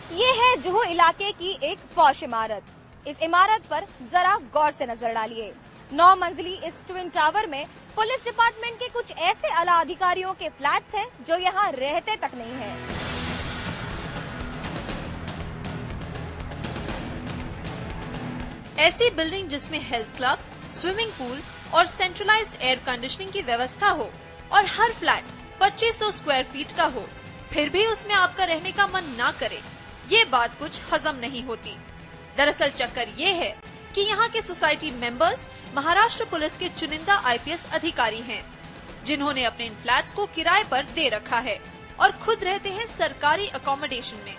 ये है जुहू इलाके की एक पॉश इमारत। इस इमारत पर जरा गौर से नजर डालिए। 9 मंजिली इस ट्विन टावर में पुलिस डिपार्टमेंट के कुछ ऐसे आला अधिकारियों के फ्लैट्स हैं जो यहाँ रहते तक नहीं है। ऐसी बिल्डिंग जिसमें हेल्थ क्लब, स्विमिंग पूल और सेंट्रलाइज्ड एयर कंडीशनिंग की व्यवस्था हो और हर फ्लैट 2500 स्क्वायर फीट का हो, फिर भी उसमें आपका रहने का मन ना करे, ये बात कुछ हजम नहीं होती। दरअसल चक्कर ये है कि यहाँ के सोसाइटी मेंबर्स महाराष्ट्र पुलिस के चुनिंदा आईपीएस अधिकारी हैं, जिन्होंने अपने इन फ्लैट्स को किराए पर दे रखा है और खुद रहते हैं सरकारी अकोमोडेशन में।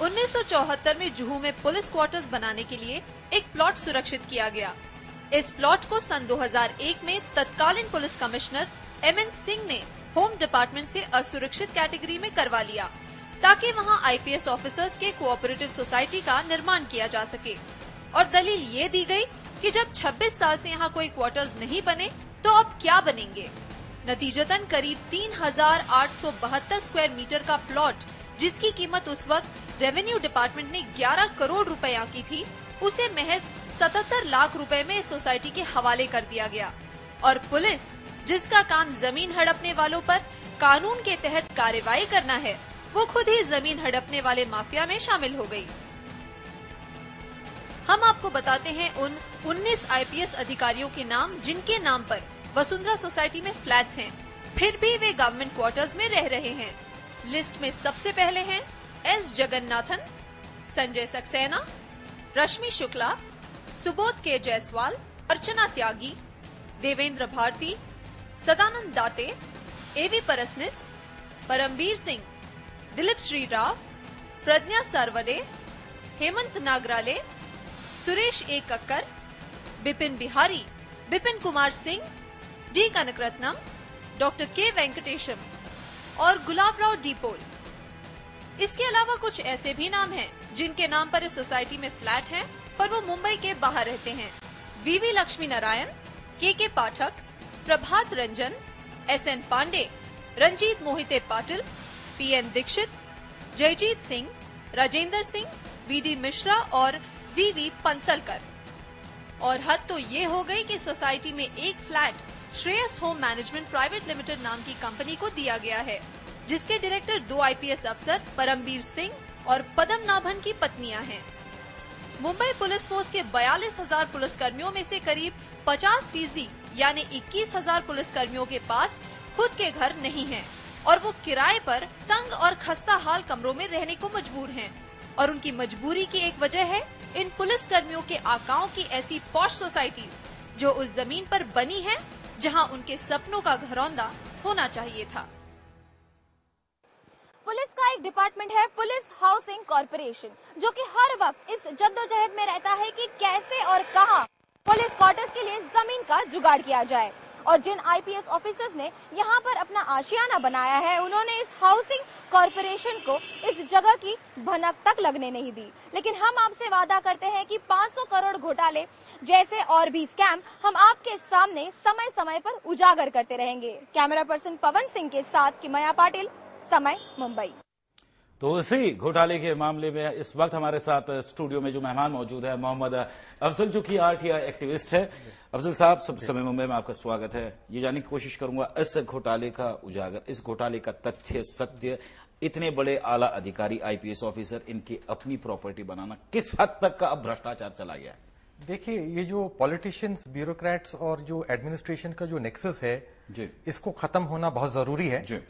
1974 में जुहू में पुलिस क्वार्टर्स बनाने के लिए एक प्लॉट सुरक्षित किया गया। इस प्लॉट को सन 2001 में तत्कालीन पुलिस कमिश्नर एमएन सिंह ने होम डिपार्टमेंट से असुरक्षित कैटेगरी में करवा लिया, ताकि वहां आईपीएस ऑफिसर्स के कोऑपरेटिव सोसाइटी का निर्माण किया जा सके। और दलील ये दी गई कि जब 26 साल से यहाँ कोई क्वार्टर्स नहीं बने तो अब क्या बनेंगे। नतीजतन करीब 3872 स्क्वायर मीटर का प्लॉट, जिसकी कीमत उस वक्त रेवेन्यू डिपार्टमेंट ने 11 करोड़ रुपए आंकी थी, उसे महज 77 लाख रुपए में इस सोसाइटी के हवाले कर दिया गया। और पुलिस, जिसका काम जमीन हड़पने वालों पर कानून के तहत कार्रवाई करना है, वो खुद ही जमीन हड़पने वाले माफिया में शामिल हो गई। हम आपको बताते हैं उन 19 आईपीएस अधिकारियों के नाम जिनके नाम पर वसुंधरा सोसाइटी में फ्लैट्स हैं, फिर भी वे गवर्नमेंट क्वार्टर्स में रह रहे हैं। लिस्ट में सबसे पहले हैं एस जगन्नाथन, संजय सक्सेना, रश्मि शुक्ला, सुबोध के जायसवाल, अर्चना त्यागी, देवेंद्र भारती, सदानंद दाते, एवी परसनिस, परमवीर सिंह, दिलीप श्री राव, प्रज्ञा सरवदे, हेमंत नागराले, सुरेश ए कक्कर, बिपिन बिहारी, बिपिन कुमार सिंह, डी कनकरत्नम, डॉक्टर के वेंकटेशम और गुलाब राव डीपोल। इसके अलावा कुछ ऐसे भी नाम हैं जिनके नाम पर इस सोसाइटी में फ्लैट हैं, पर वो मुंबई के बाहर रहते हैं। वीवी Lakshmi Narayan, K Pathak, Prabhat Ranjan, S N Pandey, Ranjit Mohite Patil, P N Dixit, Jayjit Singh, Rajendra Singh, V D Mishra और वीवी पंसलकर। और हद तो ये हो गई कि सोसाइटी में एक flat Shreyas home management private limited नाम की कंपनी को दिया गया है, जिसके डायरेक्टर 2 आईपीएस अफसर परमवीर सिंह और पद्मनाभन की पत्नियां हैं। मुंबई पुलिस फोर्स के 42,000 पुलिसकर्मियों में से करीब 50% यानी 21,000 पुलिसकर्मियों के पास खुद के घर नहीं हैं और वो किराए पर तंग और खस्ता हाल कमरों में रहने को मजबूर हैं। और उनकी मजबूरी की एक वजह है इन पुलिसकर्मियों के आकाओं की ऐसी पॉश सोसाइटीज जो उस जमीन पर बनी है जहां उनके सपनों का घरौंदा होना चाहिए था। पुलिस का एक डिपार्टमेंट है पुलिस हाउसिंग कॉर्पोरेशन, जो कि हर वक्त इस जद्दोजहद में रहता है कि कैसे और कहां पुलिस क्वार्टर्स के लिए जमीन का जुगाड़ किया जाए। और जिन आईपीएस ऑफिसर्स ने यहां पर अपना आशियाना बनाया है, उन्होंने इस हाउसिंग कॉर्पोरेशन को इस जगह की भनक तक लगने नहीं दी। लेकिन हम आपसे वादा करते हैं कि 500 करोड़ घोटाले जैसे और भी स्कैम हम आपके सामने समय समय पर उजागर करते रहेंगे। कैमरा पर्सन पवन सिंह के साथ किमया पाटिल, समय मुंबई। तो इसी घोटाले के मामले में इस वक्त हमारे साथ स्टूडियो में जो मेहमान मौजूद है, मोहम्मद अफजल, जो कि आरटीआई एक्टिविस्ट है। अफजल साहब, सब समय मुंबई में आपका स्वागत है। ये जानने की कोशिश करूंगा इस घोटाले का उजागर, इस घोटाले का तथ्य सत्य, इतने बड़े आला अधिकारी आईपीएस ऑफिसर, इनकी अपनी प्रॉपर्टी बनाना, किस हद तक का अब भ्रष्टाचार चला गया है? देखिए, ये जो पॉलिटिशियंस, ब्यूरोक्रेट्स और जो एडमिनिस्ट्रेशन का जो नेक्सस है जी, इसको खत्म होना बहुत जरूरी है जी।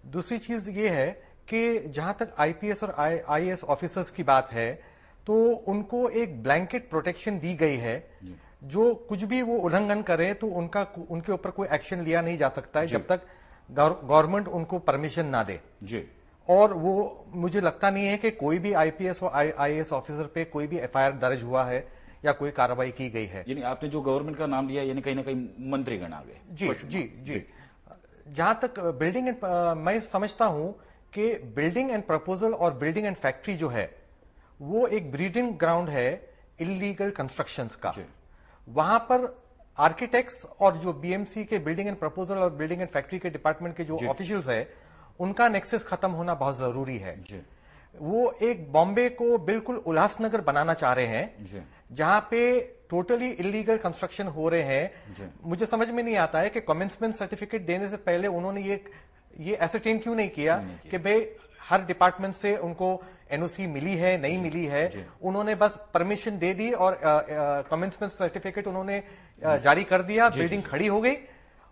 दूसरी चीज ये है कि जहां तक आईपीएस और आईएएस ऑफिसर्स की बात है, तो उनको एक ब्लैंकेट प्रोटेक्शन दी गई है। जो कुछ भी वो उल्लंघन करे तो उनके ऊपर कोई एक्शन लिया नहीं जा सकता है जब तक गवर्नमेंट उनको परमिशन ना दे जी। और वो मुझे लगता नहीं है कि कोई भी आईपीएस और आईएएस ऑफिसर पे कोई भी एफआईआर दर्ज हुआ है या कोई कार्रवाई की गई है। यानी आपने जो गवर्नमेंट का नाम लिया, यानी कहीं ना कहीं मंत्रीगण आ गए। जी जी जी। जहां तक बिल्डिंग एंड मैं समझता हूं कि बिल्डिंग एंड प्रपोजल और बिल्डिंग एंड फैक्ट्री जो है वो एक ब्रीडिंग ग्राउंड है इलीगल कंस्ट्रक्शंस का। वहां पर आर्किटेक्ट्स और जो बीएमसी के बिल्डिंग एंड प्रपोजल और बिल्डिंग एंड फैक्ट्री के डिपार्टमेंट के जो ऑफिशियल्स है, उनका नेक्सस खत्म होना बहुत जरूरी है। वो एक बॉम्बे को बिल्कुल उल्लासनगर बनाना चाह रहे हैं, जहां पे टोटली इलीगल कंस्ट्रक्शन हो रहे हैं। मुझे समझ में नहीं आता है कि कमेंसमेंट सर्टिफिकेट देने से पहले उन्होंने ये एसरटेन क्यों नहीं किया कि भाई हर डिपार्टमेंट से उनको एनओसी मिली है नहीं मिली है। उन्होंने बस परमिशन दे दी और कमेंसमेंट सर्टिफिकेट उन्होंने जारी कर दिया, बिल्डिंग खड़ी हो गई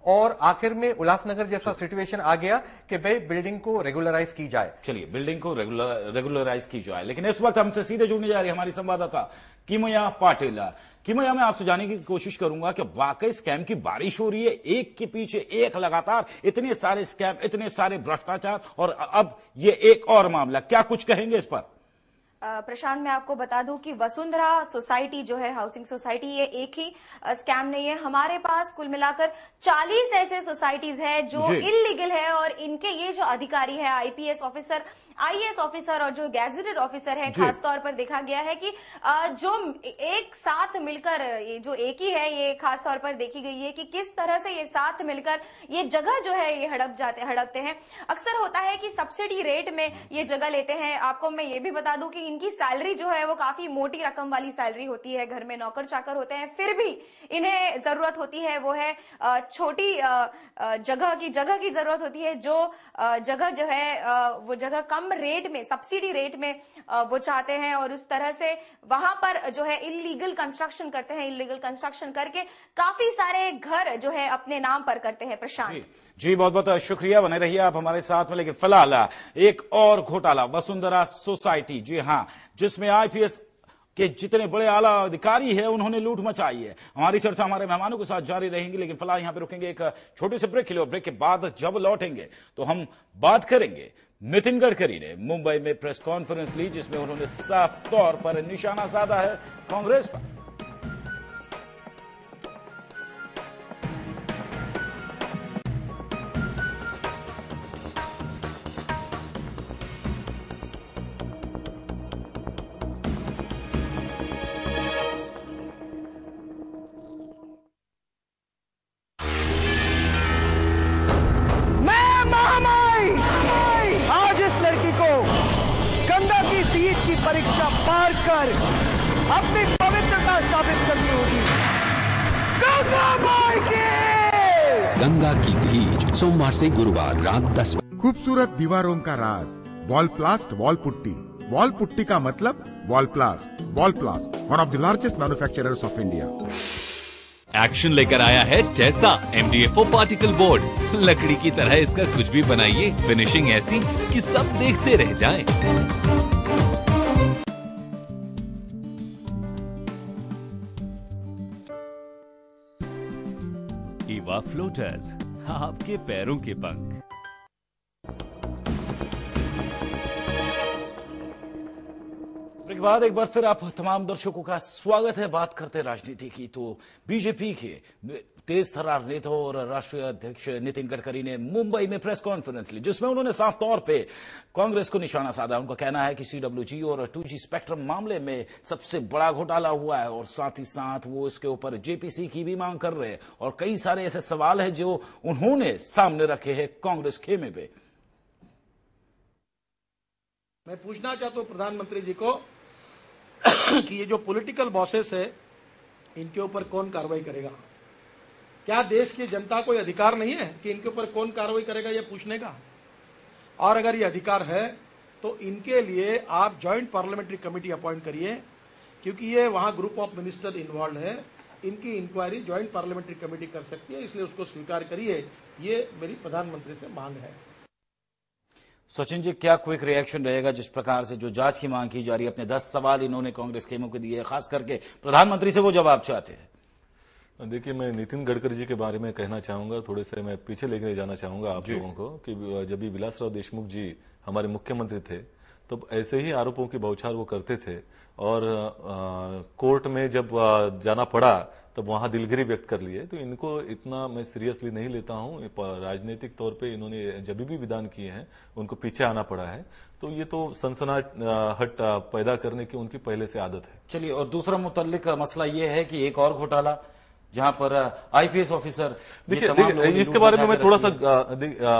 और आखिर में उल्लासनगर जैसा सिचुएशन आ गया कि भाई बिल्डिंग को रेगुलराइज की जाए। चलिए, बिल्डिंग को रेगुलराइज की जाए। लेकिन इस वक्त हमसे सीधे जुड़ने जा रही है हमारी संवाददाता किमया पाटिल। किमया, मैं आपसे जानने की कोशिश करूंगा कि वाकई स्कैम की बारिश हो रही है, एक के पीछे एक लगातार, इतने सारे स्कैम, इतने सारे भ्रष्टाचार और अब ये एक और मामला, क्या कुछ कहेंगे इस पर? प्रशांत, मैं आपको बता दूं कि वसुंधरा सोसाइटी जो है, हाउसिंग सोसाइटी, ये एक ही स्कैम नहीं है। हमारे पास कुल मिलाकर 40 ऐसे सोसाइटीज है जो इलीगल है और इनके ये जो अधिकारी है, आईपीएस ऑफिसर, आईएएस ऑफिसर और जो गैजेटेड ऑफिसर है, खासतौर पर देखा गया है कि जो एक साथ मिलकर, ये जो एक ही है, ये खासतौर पर देखी गई है कि किस तरह से ये साथ मिलकर ये जगह जो है ये हड़पते हैं। अक्सर होता है कि सब्सिडी रेट में ये जगह लेते हैं। आपको मैं ये भी बता दूं कि इनकी सैलरी जो है वो काफी मोटी रकम वाली सैलरी होती है, घर में नौकर चाकर होते हैं, फिर भी इन्हें जरूरत होती है वो है छोटी जगह की जरूरत होती है। जो जगह जो है वो जगह कम रेट में, सब्सिडी रेट में वो चाहते हैं और उस तरह से वहां पर जो है इलीगल कंस्ट्रक्शन करते हैं। इलीगल कंस्ट्रक्शन करके काफी सारे घर जो है अपने नाम पर करते हैं। प्रशांत जी, बहुत बहुत शुक्रिया, बने रहिए आप हमारे साथ में। लेकिन फिलहाल एक और घोटाला, वसुंधरा सोसाइटी, जी हां, जिसमें आईपीएस के जितने बड़े आला अधिकारी हैं उन्होंने लूट मचाई है। हमारी चर्चा हमारे मेहमानों के साथ जारी रहेंगी, लेकिन फिलहाल यहां पे रुकेंगे एक छोटे से ब्रेक के लिए। ब्रेक के बाद जब लौटेंगे तो हम बात करेंगे नितिन गडकरी ने मुंबई में प्रेस कॉन्फ्रेंस ली, जिसमें उन्होंने साफ तौर पर निशाना साधा है कांग्रेस पर। गंगा की सीट की परीक्षा पार कर अपनी पवित्रता साबित करनी होगी। गंगा माई की! गंगा की भीड़, सोमवार से गुरुवार रात 10 बजे। खूबसूरत दीवारों का राज, wall प्लास्ट wall putty. Wall putty का मतलब wall प्लास्ट। Wall प्लास्ट, one of the largest manufacturers of India. Action लेकर आया है टेसा MDFO पार्टिकल बोर्ड। लकड़ी की तरह इसका कुछ भी बनाइए, फिनिशिंग ऐसी कि सब देखते रह जाएं। ईवा फ्लोटर्स, आपके पैरों के पंख। के बाद एक बार फिर आप तमाम दर्शकों का स्वागत है। बात करते हैं राजनीति की, तो बीजेपी के तेज तर्रार नेता और राष्ट्रीय अध्यक्ष नितिन गडकरी ने मुंबई में प्रेस कॉन्फ्रेंस ली, जिसमें उन्होंने साफ तौर पे कांग्रेस को निशाना साधा। उनका कहना है कि CWG और 2G स्पेक्ट्रम मामले में सबसे बड़ा घोटाला हुआ है और साथ ही साथ वो इसके ऊपर JPC की भी मांग कर रहे हैं और कई सारे ऐसे सवाल हैं जो उन्होंने सामने रखे हैं कांग्रेस खेमे पे। मैं पूछना चाहता हूं प्रधानमंत्री जी को कि ये जो पॉलिटिकल बॉसेस है इनके ऊपर कौन कार्रवाई करेगा? क्या देश की जनता को अधिकार नहीं है कि इनके ऊपर कौन कार्रवाई करेगा ये पूछने का? और अगर ये अधिकार है तो इनके लिए आप जॉइंट पार्लियामेंट्री कमेटी अपॉइंट करिए, क्योंकि ये वहां ग्रुप ऑफ मिनिस्टर इन्वॉल्व है। इनकी इंक्वायरी जॉइंट पार्लियामेंट्री कमेटी कर सकती है, इसलिए उसको स्वीकार करिए। ये मेरी प्रधानमंत्री से मांग है। सचिन जी, क्या क्विक रिएक्शन रहेगा जिस प्रकार से जो जांच की मांग की जा रही है? अपने 10 सवाल इन्होंने कांग्रेस खेमों को दिए, खास करके प्रधानमंत्री से वो जवाब चाहते हैं। देखिए, मैं नितिन गडकरी जी के बारे में कहना चाहूंगा, थोड़े से मैं पीछे लेकर जाना चाहूंगा आप लोगों को कि जब भी विलासराव देशमुख जी हमारे मुख्यमंत्री थे तो ऐसे ही आरोपों की बौछार वो करते थे और कोर्ट में जब जाना पड़ा तब वहां दिलगिरी व्यक्त कर लिए। तो इनको इतना मैं सीरियसली नहीं लेता हूं। राजनीतिक तौर पे इन्होंने जब भी विधान किए हैं उनको पीछे आना पड़ा है, तो ये तो सनसनाहट पैदा करने की उनकी पहले से आदत है। चलिए, और दूसरा मुतल्लिक मसला ये है कि एक और घोटाला जहां पर आईपीएस ऑफिसर, देखिए इसके बारे में मैं थोड़ा सा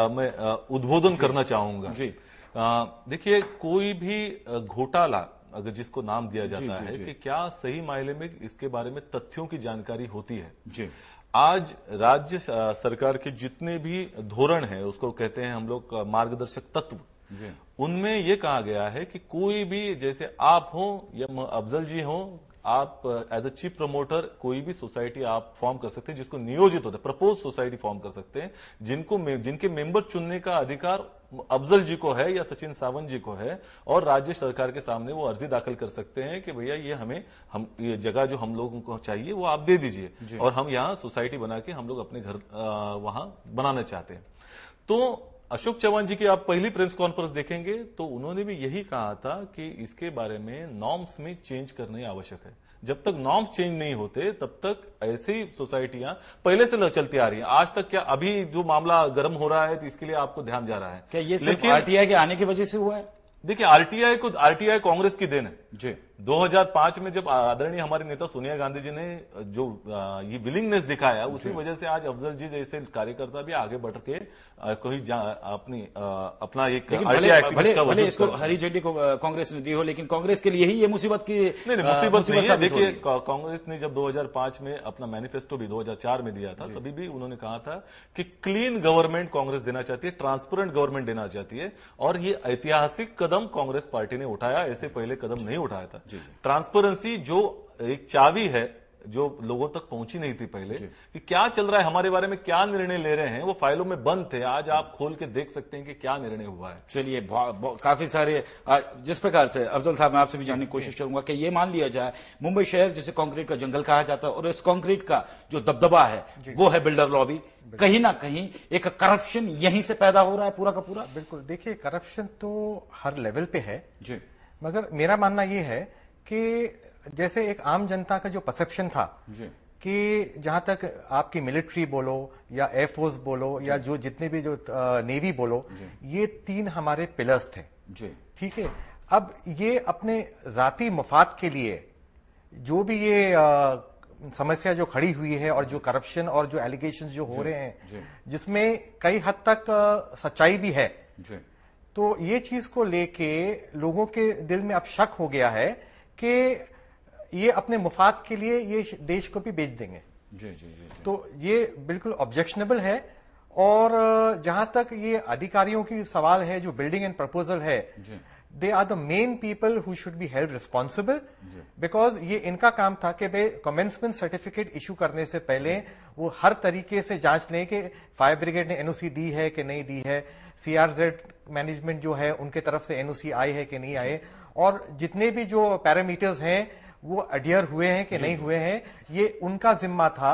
मैं उद्बोधन करना चाहूंगा जी। देखिए, कोई भी घोटाला अगर जिसको नाम दिया जाता है कि क्या सही मायने में इसके बारे में तथ्यों की जानकारी होती है। जी आज राज्य सरकार के जितने भी धोरण है, उसको कहते हैं हम लोग मार्गदर्शक तत्व, उनमें यह कहा गया है कि कोई भी, जैसे आप हो या अफजल जी हो, आप एज अ चीफ प्रमोटर कोई भी सोसाइटी आप फॉर्म कर सकते हैं जिसको नियोजित होता है, प्रपोज सोसाइटी फॉर्म कर सकते हैं, जिनके मेंबर चुनने का अधिकार अफजल जी को है या सचिन सावंत जी को है, और राज्य सरकार के सामने वो अर्जी दाखिल कर सकते हैं कि भैया ये ये जगह जो हम लोगों को चाहिए वो आप दे दीजिए और हम यहाँ सोसाइटी बना के हम लोग अपने घर वहां बनाना चाहते हैं। तो अशोक चौहान जी की आप पहली प्रेस कॉन्फ्रेंस देखेंगे तो उन्होंने भी यही कहा था कि इसके बारे में नॉर्म्स में चेंज करने आवश्यक है। जब तक नॉर्म्स चेंज नहीं होते तब तक ऐसी सोसाइटियां पहले से चलती आ रही हैं। आज तक क्या अभी जो मामला गर्म हो रहा है तो इसके लिए आपको ध्यान जा रहा है क्या ये सिर्फ आरटीआई के आने की वजह से हुआ है? देखिए, आरटीआई कांग्रेस की देन है जी। 2005 में जब आदरणीय हमारे नेता सोनिया गांधी जी ने जो ये विलिंगनेस दिखाया, उसी वजह से आज अफजल जी जैसे कार्यकर्ता भी आगे बढ़ के कोई अपना एक भले इसको हरी झंडी कांग्रेस ने दी हो, लेकिन कांग्रेस के लिए ही ये मुसीबत की मुसीबत नहीं है। देखिए, कांग्रेस ने जब 2005 में अपना मैनिफेस्टो भी 2004 में दिया था, तभी भी उन्होंने कहा था कि क्लीन गवर्नमेंट कांग्रेस देना चाहती है, ट्रांसपेरेंट गवर्नमेंट देना चाहती है, और ये ऐतिहासिक कदम कांग्रेस पार्टी ने उठाया, ऐसे पहले कदम नहीं उठाया था। ट्रांसपेरेंसी जो एक चाबी है जो लोगों तक पहुंची नहीं थी पहले, कि क्या चल रहा है हमारे बारे में, क्या निर्णय ले रहे हैं, वो फाइलों में बंद थे। आज आप खोल के देख सकते हैं कि क्या निर्णय हुआ है। चलिए, काफी सारे जिस प्रकार से अफजल साहब, मैं आपसे भी जानने की कोशिश करूंगा कि ये मान लिया जाए मुंबई शहर जिसे कंक्रीट का जंगल कहा जाता है, और इस कंक्रीट का जो दबदबा है वो है बिल्डर लॉबी, कहीं ना कहीं एक करप्शन यहीं से पैदा हो रहा है पूरा का पूरा। बिल्कुल, देखिए करप्शन तो हर लेवल पे है जी, मगर मेरा मानना यह है कि जैसे एक आम जनता का जो परसेप्शन था जी, कि जहां तक आपकी मिलिट्री बोलो या एयरफोर्स बोलो या जो जितने भी जो नेवी बोलो, ये तीन हमारे पिलर्स थे जी, ठीक है। अब ये अपने जाती मफाद के लिए जो भी ये समस्या जो खड़ी हुई है और जो करप्शन और जो एलिगेशंस जो हो रहे हैं, जिसमें कई हद तक सच्चाई भी है, तो ये चीज को लेके लोगों के दिल में अब शक हो गया है कि ये अपने मुफाद के लिए ये देश को भी बेच देंगे जी। तो ये बिल्कुल ऑब्जेक्शनेबल है। और जहां तक ये अधिकारियों की सवाल है, जो बिल्डिंग एंड प्रपोजल है, they are the main people who should be held responsible, because ये इनका काम था कि भाई कमेंसमेंट सर्टिफिकेट इशू करने से पहले वो हर तरीके से जांच लें कि फायर ब्रिगेड ने एनओसी दी है कि नहीं दी है, सीआरजेड मैनेजमेंट जो है उनके तरफ से एनओसी आए है कि नहीं आए, और जितने भी जो पैरामीटर्स हैं वो अडियर हुए हैं कि नहीं हुए हैं, ये उनका जिम्मा था।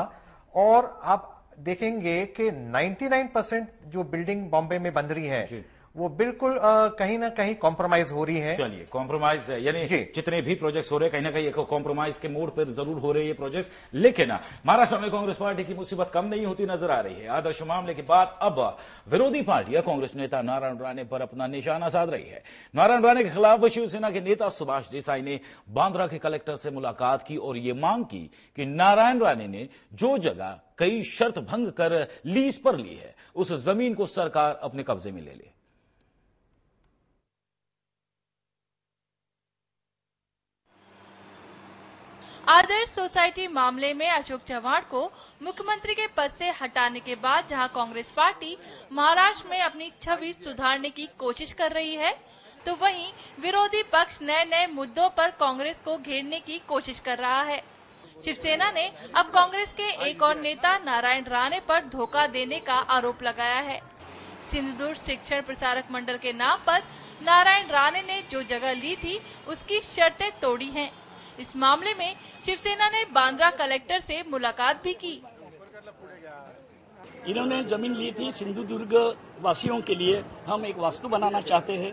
और आप देखेंगे कि 99% जो बिल्डिंग बॉम्बे में बन रही है वो बिल्कुल कहीं ना कहीं कॉम्प्रोमाइज हो रही है। चलिए, कॉम्प्रोमाइज है, यानी जितने भी प्रोजेक्ट्स हो रहे हैं कहीं ना कहीं कॉम्प्रोमाइज के मोड पर जरूर हो रहे हैं ये प्रोजेक्ट्स। लेकिन महाराष्ट्र में कांग्रेस पार्टी की मुसीबत कम नहीं होती नजर आ रही है। आदर्श मामले के बाद अब विरोधी पार्टियां कांग्रेस नेता नारायण राणे पर अपना निशाना साध रही है। नारायण राणे के खिलाफ शिवसेना के नेता सुभाष देसाई ने बांद्रा के कलेक्टर से मुलाकात की और ये मांग की कि नारायण राणे ने जो जगह कई शर्त भंग कर लीज पर ली है, उस जमीन को सरकार अपने कब्जे में ले ले। आदर्श सोसाइटी मामले में अशोक चव्हाण को मुख्यमंत्री के पद से हटाने के बाद जहां कांग्रेस पार्टी महाराष्ट्र में अपनी छवि सुधारने की कोशिश कर रही है, तो वहीं विरोधी पक्ष नए नए मुद्दों पर कांग्रेस को घेरने की कोशिश कर रहा है। शिवसेना ने अब कांग्रेस के एक और नेता नारायण राणे पर धोखा देने का आरोप लगाया है। सिंधुदुर्ग शिक्षण प्रसारक मंडल के नाम पर नारायण राणे ने जो जगह ली थी उसकी शर्तें तोड़ी हैं। इस मामले में शिवसेना ने बांद्रा कलेक्टर से मुलाकात भी की। इन्होंने जमीन ली थी सिंधुदुर्ग वासियों के लिए, हम एक वास्तु बनाना चाहते हैं,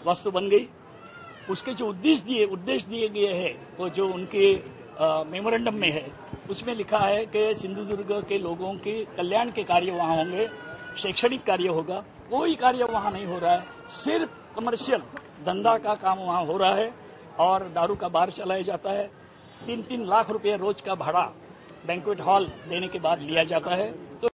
वास्तु बन गई। उसके जो उद्देश्य दिए गए हैं वो जो उनके मेमोरेंडम में है, उसमें लिखा है कि सिंधुदुर्ग के लोगों के कल्याण के कार्य वहाँ होंगे, शैक्षणिक कार्य होगा। कोई कार्य वहाँ नहीं हो रहा है, सिर्फ कमर्शियल धंधा का काम वहाँ हो रहा है और दारू का बार चलाया जाता है। 3-3 लाख रुपए रोज का भाड़ा बैंक्वेट हॉल देने के बाद लिया जाता है। तो